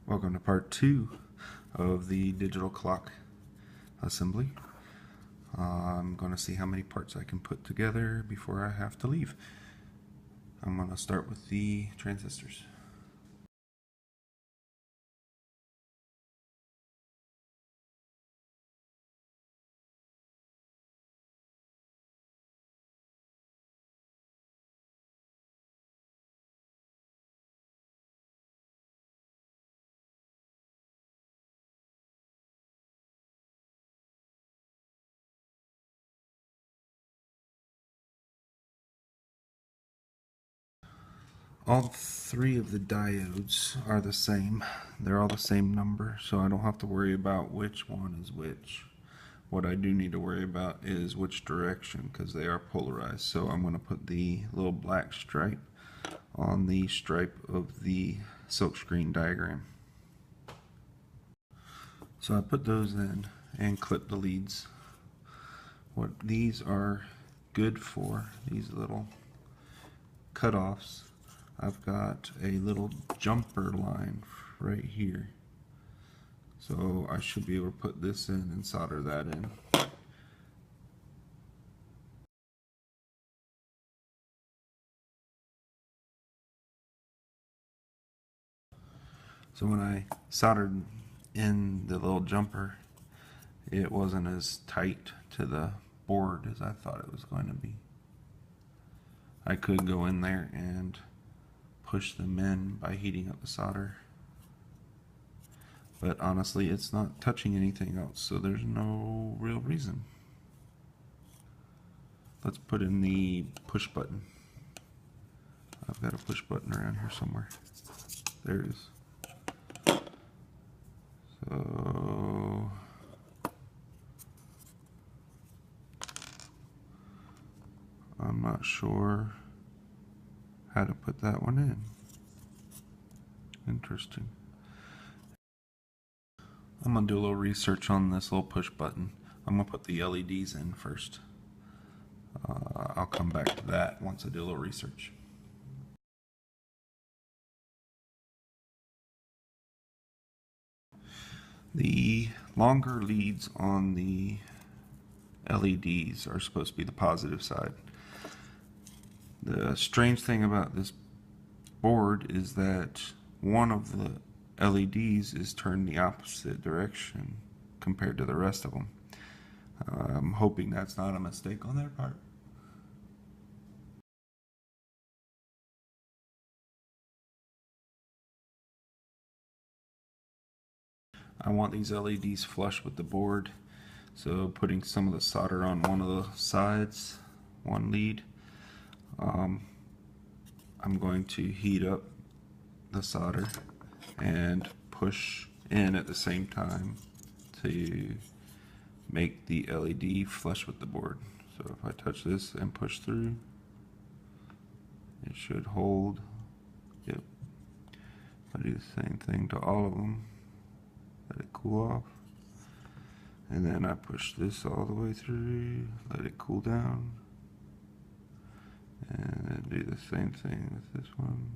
Welcome to part 2 of the digital clock assembly. I'm going to see how many parts I can put together before I have to leave. I'm going to start with the transistors. All three of the diodes are the same. They're all the same number, so I don't have to worry about which one is which. What I do need to worry about is which direction, because they are polarized. So I'm going to put the little black stripe on the stripe of the silkscreen diagram. So I put those in and clip the leads. What these are good for, these little cutoffs, I've got a little jumper line right here. So I should be able to put this in and solder that in. So when I soldered in the little jumper, it wasn't as tight to the board as I thought it was going to be. I could go in there and push them in by heating up the solder, but honestly it's not touching anything else, so there's no real reason. Let's put in the push button. I've got a push button around here somewhere. There it is. So I'm not sure how to put that one in. Interesting. I'm going to do a little research on this little push button. I'm going to put the LEDs in first. I'll come back to that once I do a little research. The longer leads on the LEDs are supposed to be the positive side. The strange thing about this board is that one of the LEDs is turned the opposite direction compared to the rest of them. I'm hoping that's not a mistake on their part. I want these LEDs flush with the board, so putting some of the solder on one of the sides, one lead. I'm going to heat up the solder and push in at the same time to make the LED flush with the board. So if I touch this and push through, it should hold. Yep. I do the same thing to all of them. Let it cool off. And then I push this all the way through, let it cool down. And then do the same thing with this one.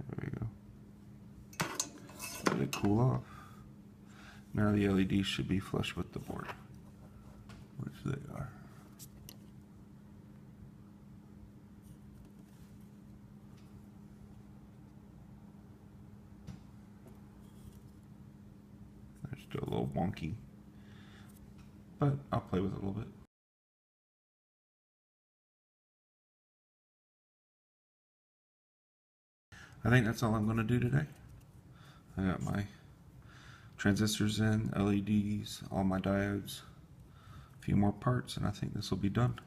There we go. Let it cool off. Now the LEDs should be flush with the board, which they are. They're still a little wonky, but I'll play with it a little bit. I think that's all I'm going to do today. I got my transistors in, LEDs, all my diodes, a few more parts, and I think this will be done.